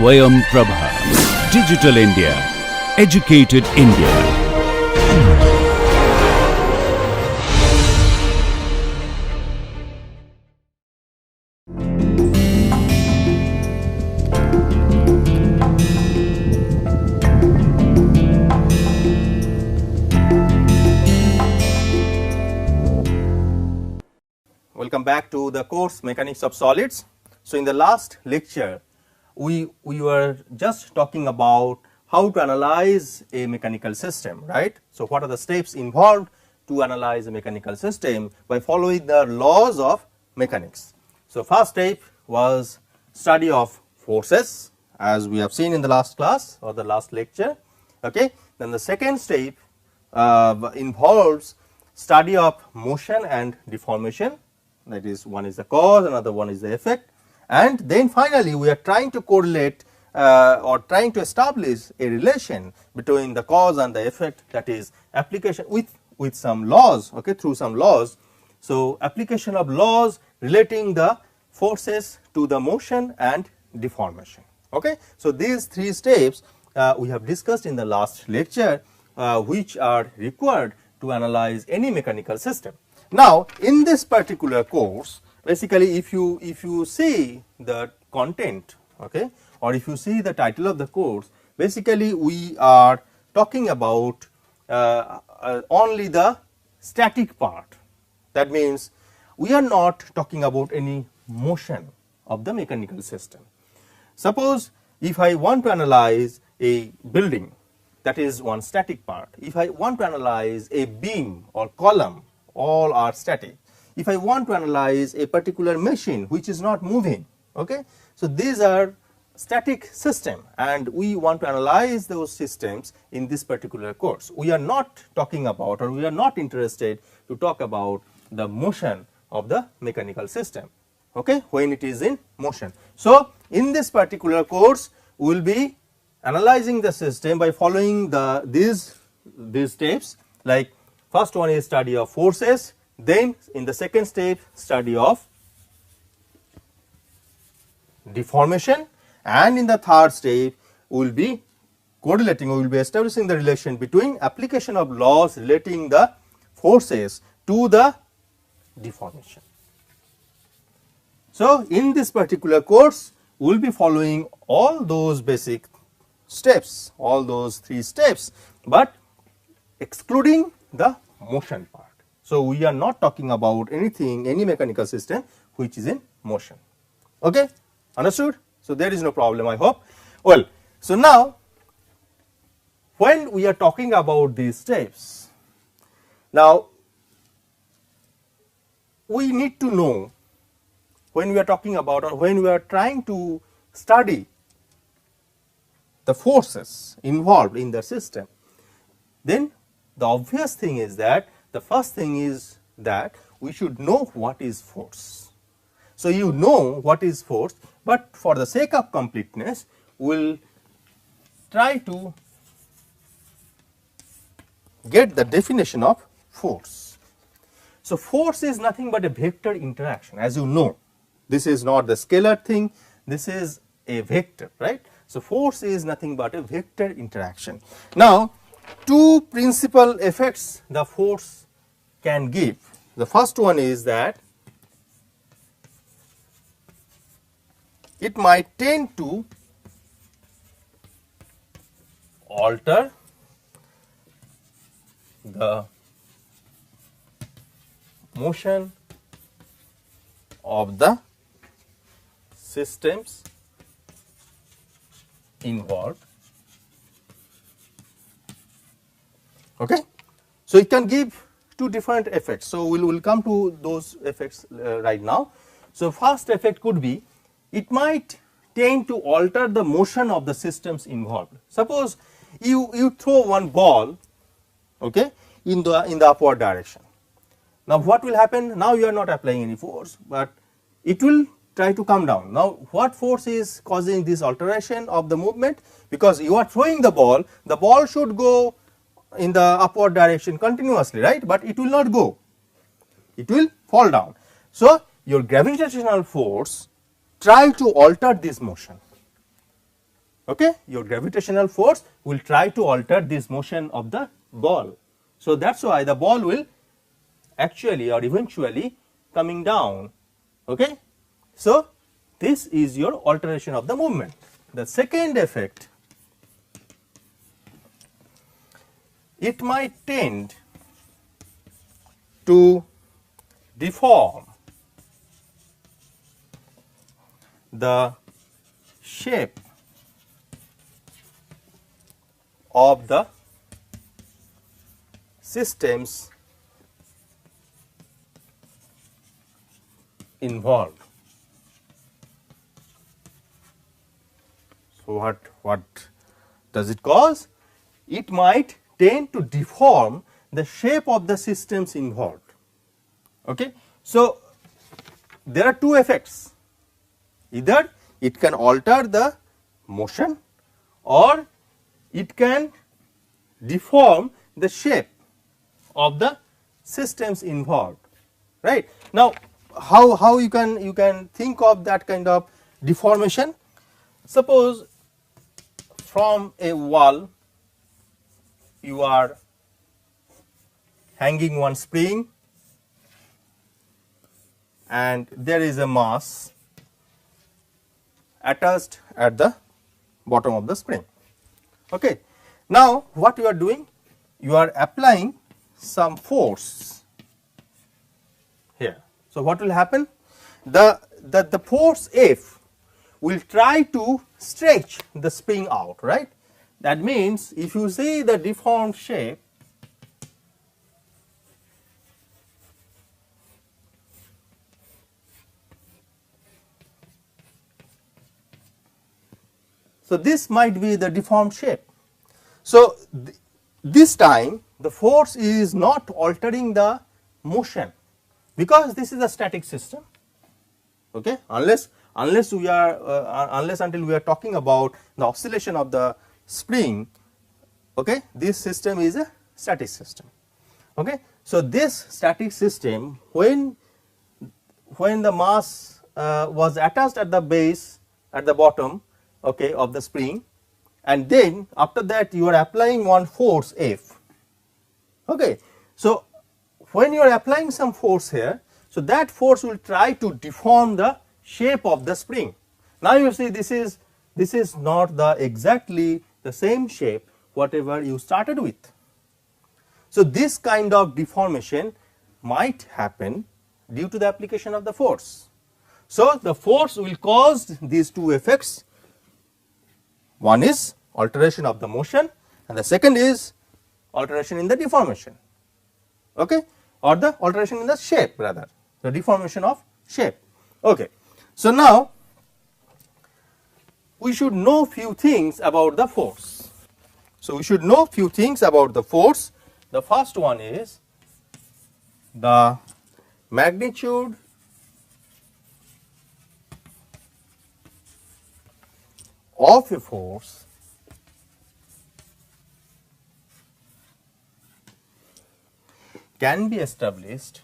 Swayam Prabha. Digital India. Educated India. Welcome back to the course Mechanics of Solids. So, in the last lecture, we were just talking about how to analyze a mechanical system, right. So, what are the steps involved to analyze a mechanical system by following the laws of mechanics. So, first step was study of forces, as we have seen in the last class or the last lecture. Okay. Then the second step involves study of motion and deformation, that is, one is the cause, another one is the effect, and then finally we are trying to correlate or trying to establish a relation between the cause and the effect, that is application with some laws, okay, through some laws. So, application of laws relating the forces to the motion and deformation. Okay. So, these three steps we have discussed in the last lecture, which are required to analyze any mechanical system. Now, in this particular course, basically if you see the content, okay, or if you see the title of the course, basically we are talking about only the static part. That means we are not talking about any motion of the mechanical system. Suppose if I want to analyze a building, that is one static part. If I want to analyze a beam or column, all are static. If I want to analyze a particular machine which is not moving, okay, so these are static system, and we want to analyze those systems in this particular course. We are not talking about, or we are not interested to talk about the motion of the mechanical system, okay, when it is in motion. So, in this particular course we will be analyzing the system by following these steps, like first one is study of forces, then in the second step study of deformation, and in the third step we will be correlating, we will be establishing the relation between application of laws relating the forces to the deformation. So, in this particular course we will be following all those basic steps, all those three steps, but excluding the motion part. So, we are not talking about anything, any mechanical system which is in motion. Okay, understood? So, there is no problem, I hope. Well, so now when we are talking about these steps, now we need to know, when we are talking about, or when we are trying to study the forces involved in the system, then the obvious thing is that the first thing is that we should know what is force. So, you know what is force, but for the sake of completeness we will try to get the definition of force. So, force is nothing but a vector interaction, as you know. This is not the scalar thing, this is a vector, right. So, force is nothing but a vector interaction. Now, two principal effects the force can give. The first one is that it might tend to alter the motion of the systems involved. Okay. So, it can give two different effects. So, we will come to those effects right now. So, first effect could be, it might tend to alter the motion of the systems involved. Suppose you throw one ball, okay, in the upward direction. Now, what will happen? Now, you are not applying any force, but it will try to come down. Now, what force is causing this alteration of the movement? Because you are throwing the ball should go in the upward direction continuously, right, but it will not go, it will fall down. So, your gravitational force try to alter this motion. Okay, your gravitational force will try to alter this motion of the ball. So that's why the ball will actually or eventually coming down. Okay, so this is your alteration of the movement. The second effect, it might tend to deform the shape of the systems involved. So what does it cause? It might tend to deform the shape of the systems involved. Okay, so there are two effects. Either it can alter the motion or it can deform the shape of the systems involved, right. Now, how you can think of that kind of deformation? Suppose from a wall you are hanging one spring and there is a mass attached at the bottom of the spring. Okay. Now, what you are doing? You are applying some force here. So, what will happen? The force F will try to stretch the spring out, right. That means, if you see the deformed shape, so this might be the deformed shape. So, this time the force is not altering the motion, because this is a static system. Okay, unless we are unless until we are talking about the oscillation of the spring. Okay, this system is a static system. Okay, so this static system, when the mass was attached at the base, at the bottom, okay, of the spring, and then after that you are applying one force F. Okay, so when you are applying some force here, so that force will try to deform the shape of the spring. Now you see this is not the exactly the same shape whatever you started with. So this kind of deformation might happen due to the application of the force. So the force will cause these two effects. One is alteration of the motion and the second is alteration in the deformation, okay, or the alteration in the shape, rather the deformation of shape. Okay. So now we should know few things about the force. So we should know few things about the force. The first one is the magnitude of a force can be established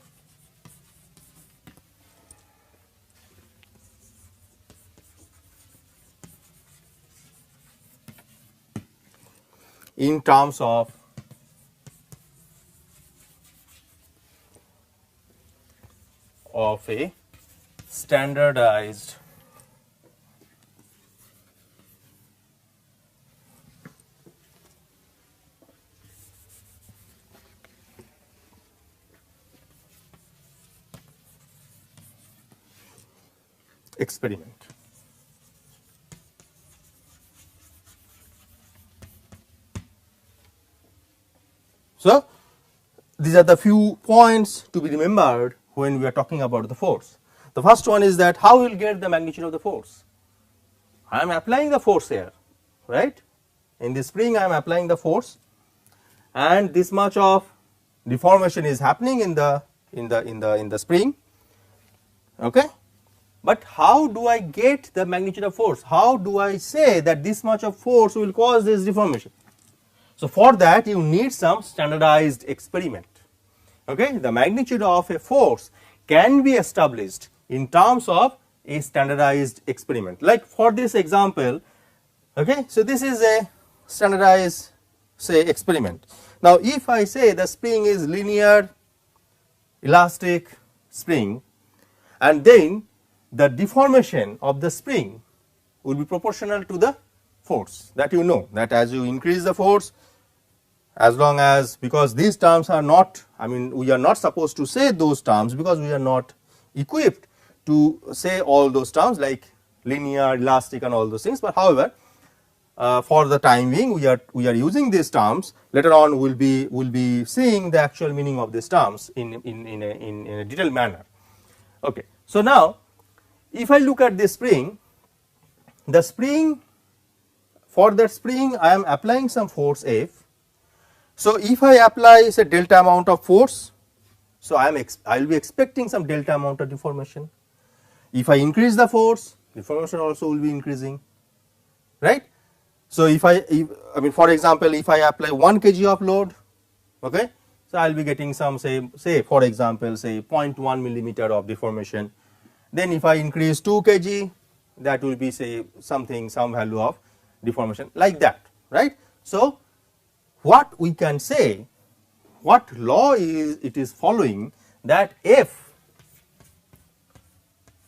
in terms of a standardized experiment. So these are the few points to be remembered when we are talking about the force. The first one is that how we will get the magnitude of the force. I am applying the force here, right? In the spring I am applying the force, and this much of deformation is happening in the spring, okay. But how do I get the magnitude of force? How do I say that this much of force will cause this deformation? So for that you need some standardized experiment. Okay, the magnitude of a force can be established in terms of a standardized experiment. Like for this example, Okay. So, this is a standardized say experiment. Now, if I say the spring is linear elastic spring, and then the deformation of the spring will be proportional to the force, that you know that as you increase the force, as long as, because these terms are not, I mean we are not supposed to say those terms because we are not equipped to say all those terms like linear, elastic and all those things, but however, for the time being we are using these terms. Later on we will be seeing the actual meaning of these terms in a detailed manner. Okay. So, now if I look at this spring, the spring, for that spring I am applying some force F. So, if I apply say delta amount of force, so I will be expecting some delta amount of deformation. If I increase the force, deformation also will be increasing, right. So, if I mean for example, if I apply 1 kg of load, okay, so I will be getting some say for example say 0.1 millimeter of deformation. Then if I increase 2 kg, that will be say some value of deformation like that, right. So, what we can say, what law is it is following, that F,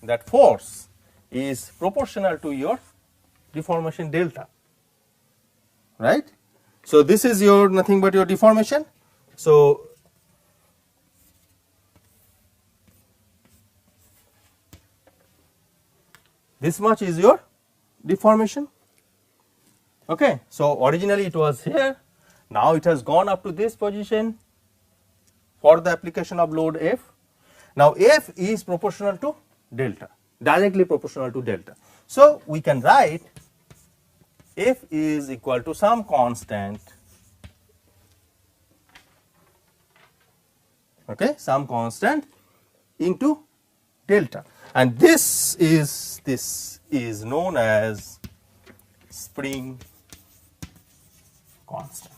that force is proportional to your deformation delta, right. So, this is your nothing but your deformation. So, this much is your deformation. Okay. So, originally it was here, now it has gone up to this position for the application of load F. Now, F is proportional to delta, directly proportional to delta. So, we can write F is equal to some constant, okay, some constant into delta, and this is known as spring constant.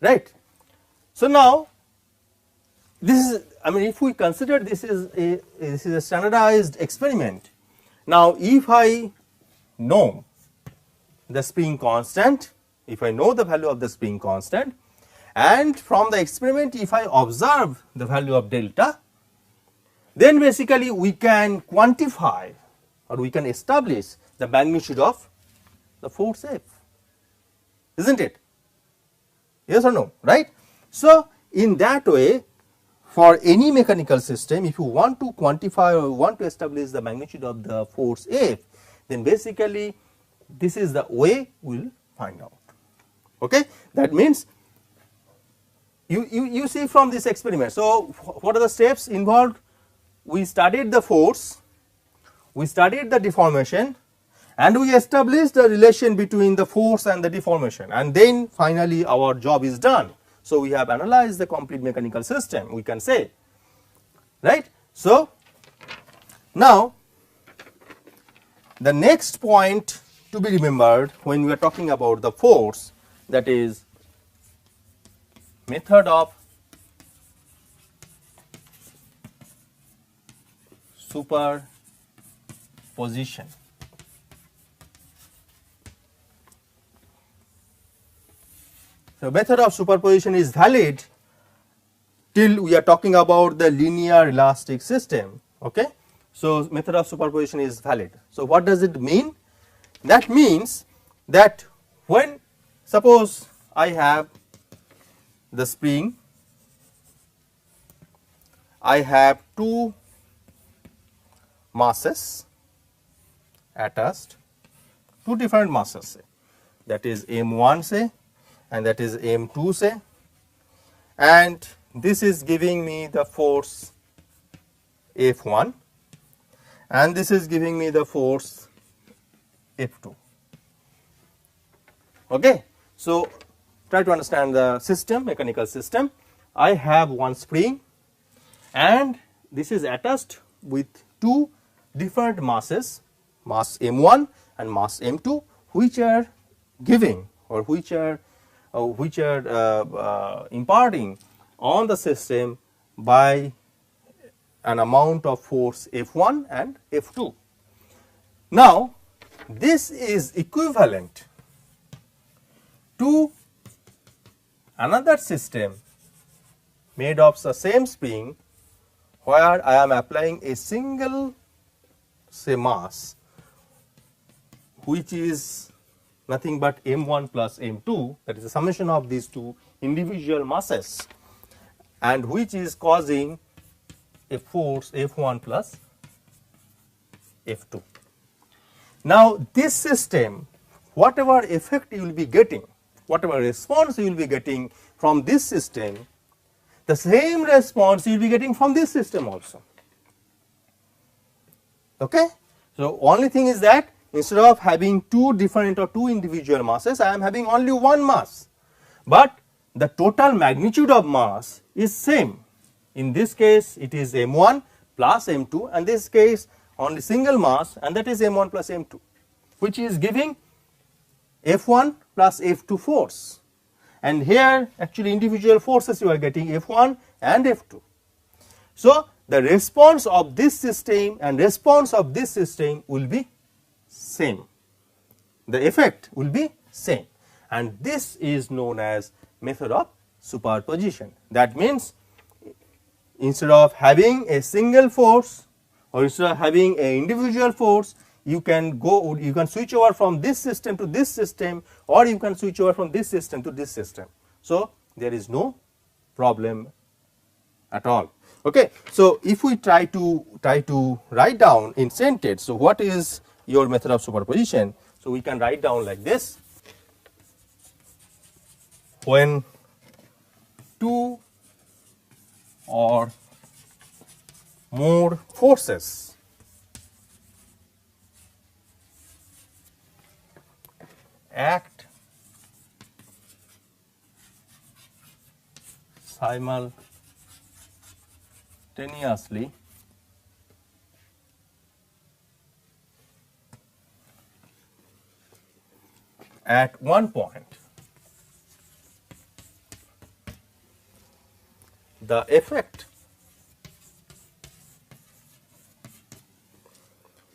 Right. So, now this is, I mean if we consider this is a standardized experiment. Now, if I know the spring constant, if I know the value of the spring constant, and from the experiment if I observe the value of delta, then basically we can quantify or we can establish the magnitude of the force F, isn't it? Yes or no, right? So, in that way, for any mechanical system, if you want to quantify or want to establish the magnitude of the force F, then basically this is the way we will find out. Okay? That means you see from this experiment. So, what are the steps involved? We studied the force, we studied the deformation, and we established the relation between the force and the deformation, and then finally our job is done. So, we have analyzed the complete mechanical system, we can say, right. So, now the next point to be remembered when we are talking about the force, that is method of superposition. So, method of superposition is valid till we are talking about the linear elastic system. Okay. So, method of superposition is valid. So, what does it mean? That means that when suppose I have the spring, I have two masses attached, two different masses say, that is M1 say and that is M2 say, and this is giving me the force F1 and this is giving me the force F2. Okay. So, try to understand the system, mechanical system. I have one spring and this is attached with two different masses, mass M1 and mass M2, which are giving or which are imparting on the system by an amount of force F1 and F2. Now, this is equivalent to another system made of the same spring, where I am applying a single, say, mass, which is nothing but m1 plus m2, that is the summation of these two individual masses, and which is causing a force F1 plus F2. Now, this system, whatever effect you will be getting, whatever response you will be getting from this system, the same response you will be getting from this system also. Okay? So, only thing is that instead of having two different or two individual masses, I am having only one mass, but the total magnitude of mass is same. In this case, it is m1 plus m2, and this case only single mass, and that is m1 plus m2, which is giving F1 plus F2 force. And here actually individual forces you are getting F1 and F2. So, the response of this system and response of this system will be same. The effect will be same, and this is known as method of superposition. That means, instead of having a single force or instead of having an individual force, you can switch over from this system to this system, or you can switch over from this system to this system. So, there is no problem at all. Okay. So, if we try to write down in sentence, so what is your method of superposition? So, we can write down like this: when two or more forces act simultaneously at one point, the effect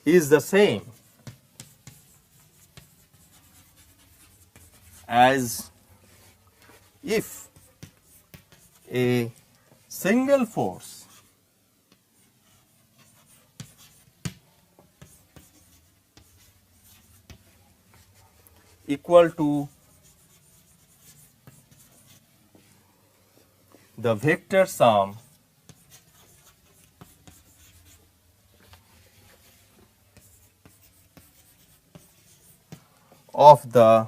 is the same as if a single force equal to the vector sum of the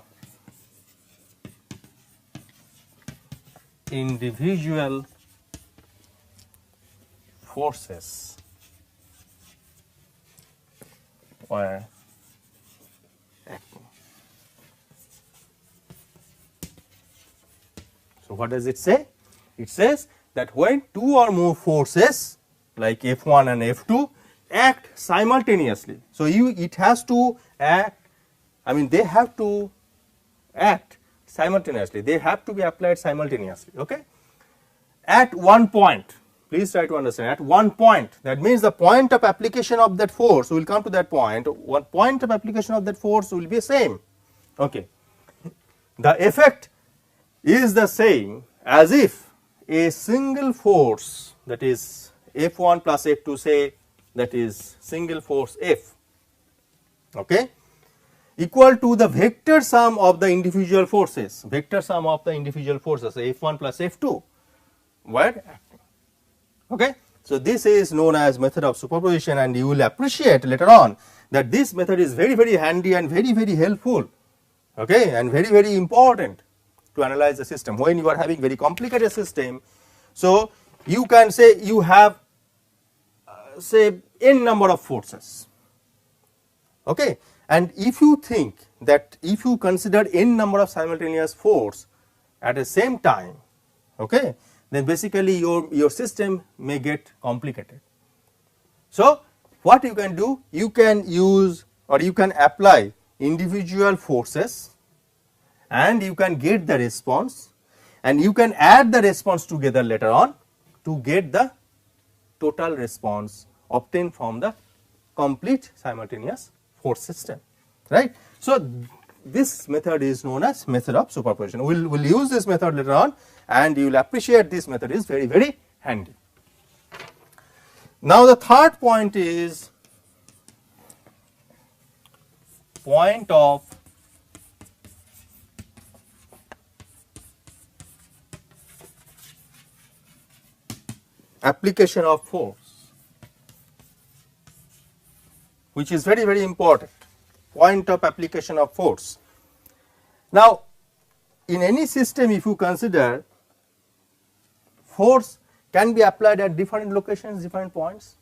individual forces were acting. So, what does it say? It says that when two or more forces like F1 and F2 act simultaneously. So, it has to act, I mean they have to act simultaneously, they have to be applied simultaneously. Okay? At one point, please try to understand, at one point, that means the point of application of that force, we will come to that point, one point of application of that force will be same. Okay. The effect is the same as if a single force, that is F1 plus F2, say that is single force F, okay, equal to the vector sum of the individual forces, vector sum of the individual forces F1 plus F2 were acting. Okay. So, this is known as method of superposition, and you will appreciate later on that this method is very, very handy and very, very helpful, okay, and very, very important to analyze the system when you are having very complicated system. So, you can say you have say n number of forces, okay, and if you think that if you consider n number of simultaneous force at the same time, okay, then basically your system may get complicated. So, what you can do, you can use or you can apply individual forces and you can get the response, and you can add the response together later on to get the total response obtained from the complete simultaneous force system, right. So, this method is known as method of superposition. We will use this method later on, and you will appreciate this method is very, very handy. Now, the third point is point of application of force, which is very, very important. Point of application of force. Now, in any system, if you consider, force can be applied at different locations, different points.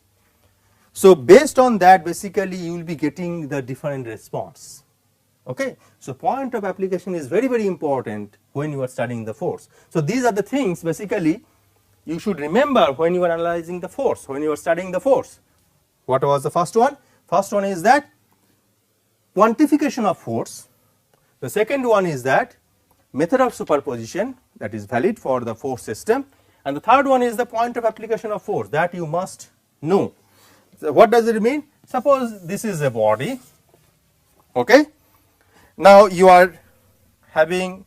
So, based on that, basically you will be getting the different response. Okay. So, point of application is very, very important when you are studying the force. So, these are the things basically you should remember when you are analyzing the force, when you are studying the force. What was the first one? First one is that quantification of force. The second one is that method of superposition, that is valid for the force system, and the third one is the point of application of force, that you must know. So, what does it mean? Suppose this is a body, okay. Now, you are having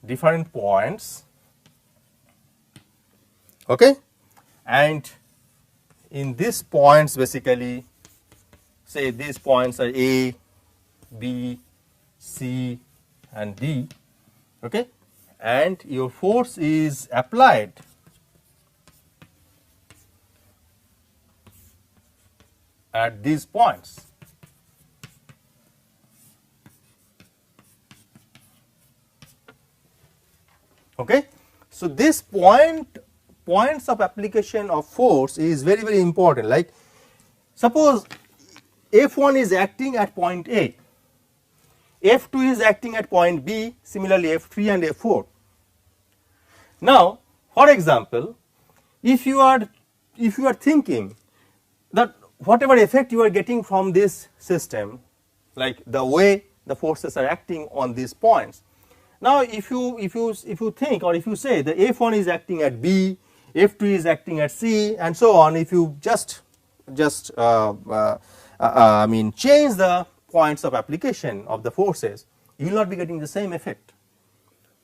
different points, okay, and in these points basically, say these points are A, B, C and D, okay, and your force is applied at these points. Okay. So, this points of application of force is very, very important. Like suppose F1 is acting at point A, F2 is acting at point B, similarly F3 and F4. Now, for example, if you are thinking that whatever effect you are getting from this system, like the way the forces are acting on these points. Now, if you think, or if you say the F1 is acting at B, F2 is acting at C, and so on, if you just change the points of application of the forces, you will not be getting the same effect.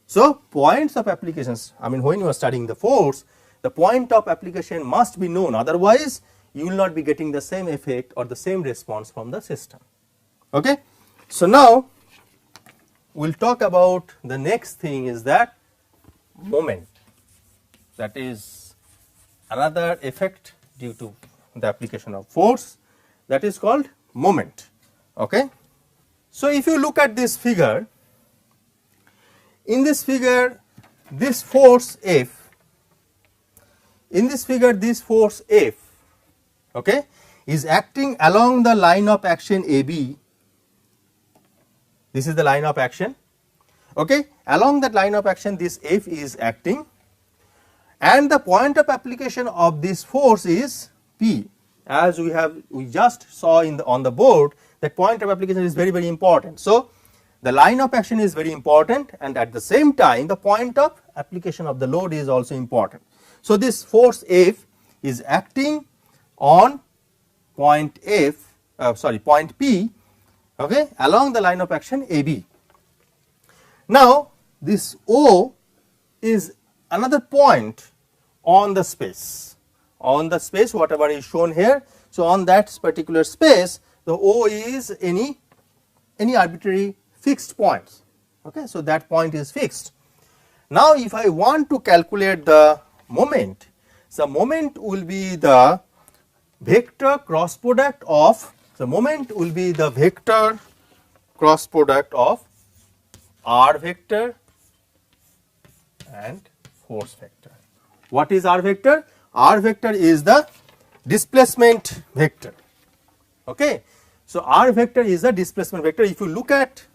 So, points of applications, when you are studying the force, the point of application must be known, otherwise you will not be getting the same effect or the same response from the system. Okay. So, now we will talk about the next thing is that moment, that is another effect due to the application of force, that is called moment. Okay. So, if you look at this figure, in this figure this force F, in this figure this force F, okay, is acting along the line of action AB. This is the line of action, okay. Along that line of action this F is acting, and the point of application of this force is P. As we just saw on the board, that point of application is very, very important. So, the line of action is very important, and at the same time the point of application of the load is also important. So, this force F is acting on point P, okay, along the line of action AB. Now, this O is another point on the space, whatever is shown here. So, on that particular space, the O is any arbitrary fixed points, okay. So, that point is fixed. Now, if I want to calculate the moment, so moment will be the vector cross product of, R vector and force vector. What is R vector? R vector is the displacement vector, okay. So, R vector is the displacement vector. If you look at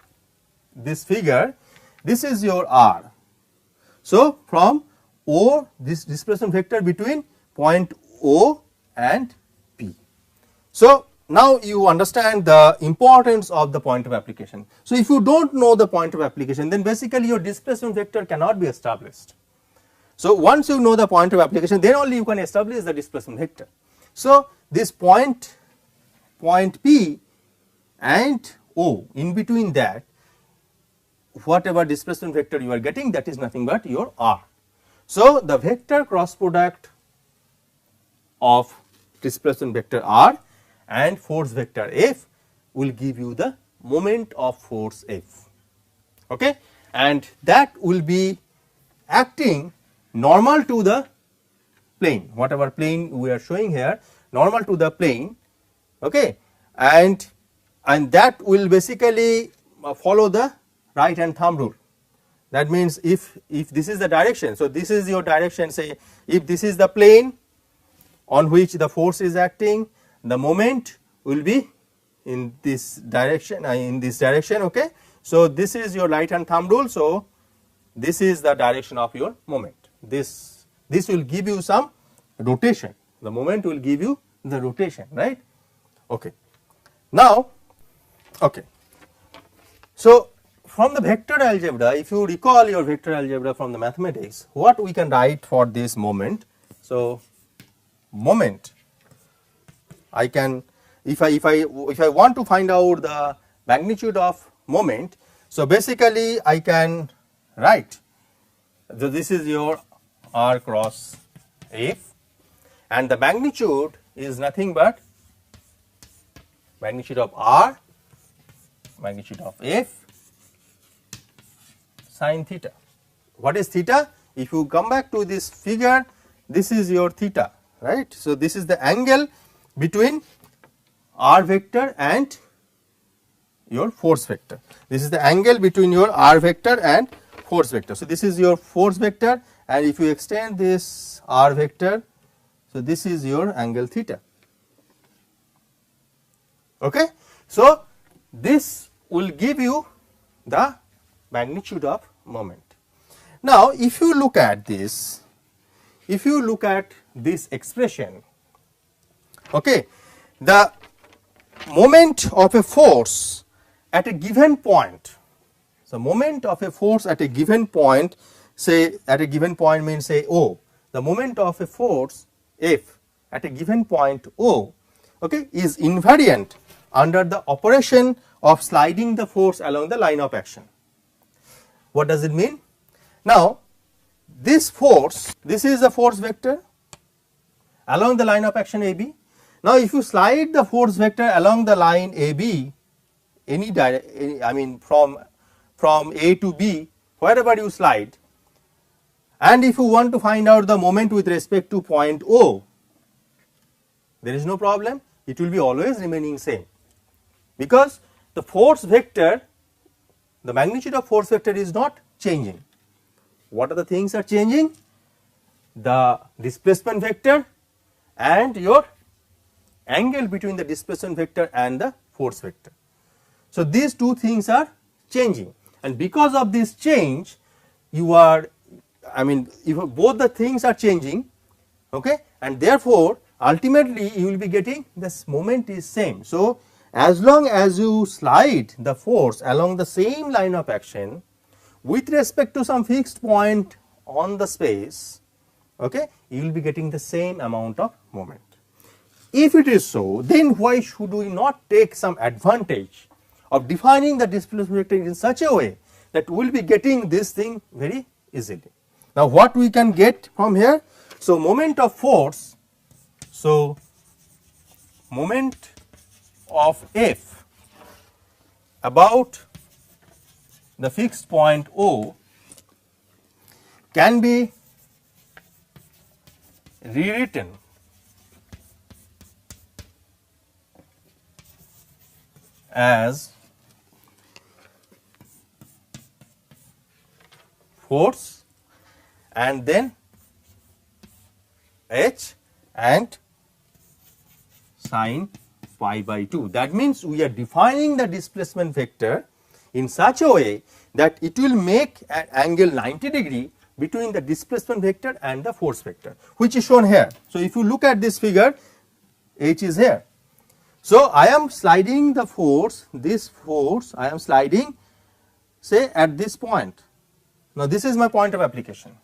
this figure, this is your R. So, from O, this displacement vector between point O and P. So, now you understand the importance of the point of application. So, if you do not know the point of application, then basically your displacement vector cannot be established. So, once you know the point of application, then only you can establish the displacement vector. So, this point P and O, in between that, whatever displacement vector you are getting, that is nothing but your R. So, the vector cross product of displacement vector R and force vector F will give you the moment of force F, okay, and that will be acting normal to the plane, whatever plane we are showing here, normal to the plane, okay, and that will basically follow the right hand thumb rule. That means if this is the direction, so this is your direction, say if this is the plane on which the force is acting, the moment will be in this direction, okay. So, this is your right hand thumb rule. So, this is the direction of your moment. This will give you some rotation, the moment will give you the rotation, right, okay. Now, okay. So, from the vector algebra, if you recall your vector algebra from the mathematics, what we can write for this moment? So, moment, I can, if I want to find out the magnitude of moment, so basically I can write, so this is your R cross F, and the magnitude is nothing but magnitude of R, magnitude of F, sin theta. What is theta? If you come back to this figure, this is your theta, right. So, this is the angle between R vector and your force vector. This is the angle between your R vector and force vector. So, this is your force vector, and if you extend this R vector, so this is your angle theta, okay. So, this will give you the magnitude of moment. Now, if you look at this, expression, okay, the moment of a force at a given point, so moment of a force at a given point, say at a given point means say O, the moment of a force F at a given point O, okay, is invariant under the operation of sliding the force along the line of action. What does it mean? Now, this force, this is the force vector along the line of action AB. Now, if you slide the force vector along the line AB, I mean from A to B, wherever you slide, and if you want to find out the moment with respect to point O, there is no problem, it will be always remaining same, because the force vector, the magnitude of force vector is not changing. What are the things are changing? The displacement vector and your angle between the displacement vector and the force vector. So, these two things are changing, and because of this change, you are, I mean, if both the things are changing, okay, and therefore, ultimately you will be getting this moment is same. So, as long as you slide the force along the same line of action with respect to some fixed point on the space, okay, you will be getting the same amount of moment. If it is so, then why should we not take some advantage of defining the displacement vector in such a way that we will be getting this thing very easily. Now, what we can get from here? So, moment of force, so moment of F about the fixed point O can be rewritten as force and then H and sin pi by 2. That means, we are defining the displacement vector in such a way that it will make an angle 90 degree between the displacement vector and the force vector, which is shown here. So, if you look at this figure, H is here. So, I am sliding the force, this force I am sliding say at this point. Now, this is my point of application.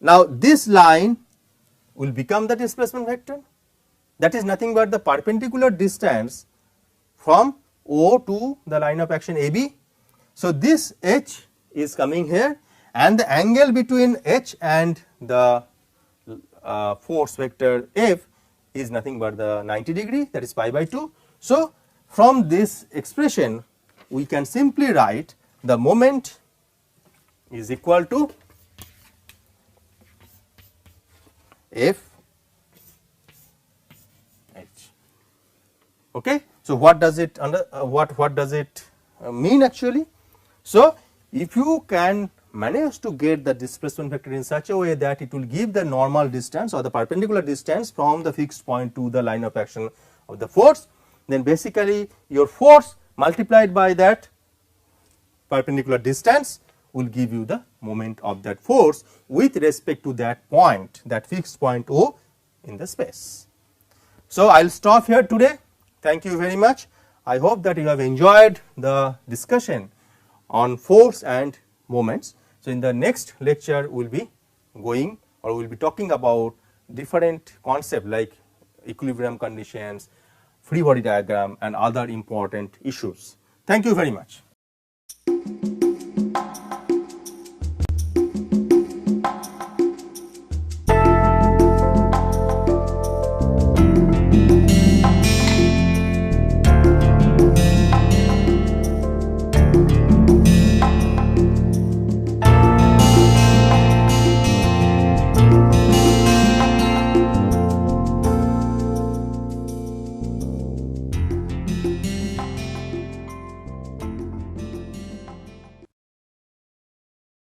Now, this line will become the displacement vector, that is nothing but the perpendicular distance from O to the line of action AB. So, this H is coming here and the angle between H and the force vector F is nothing but the 90 degree, that is pi by 2. So, from this expression we can simply write the moment is equal to F H. Okay. So, what does it what does it mean actually? So, if you can manage to get the displacement vector in such a way that it will give the normal distance or the perpendicular distance from the fixed point to the line of action of the force, then basically your force multiplied by that perpendicular distance will give you the moment of that force with respect to that point, that fixed point O in the space. So, I will stop here today. Thank you very much. I hope that you have enjoyed the discussion on force and moments. So, in the next lecture we will be going or we will be talking about different concepts like equilibrium conditions, free body diagram and other important issues. Thank you very much.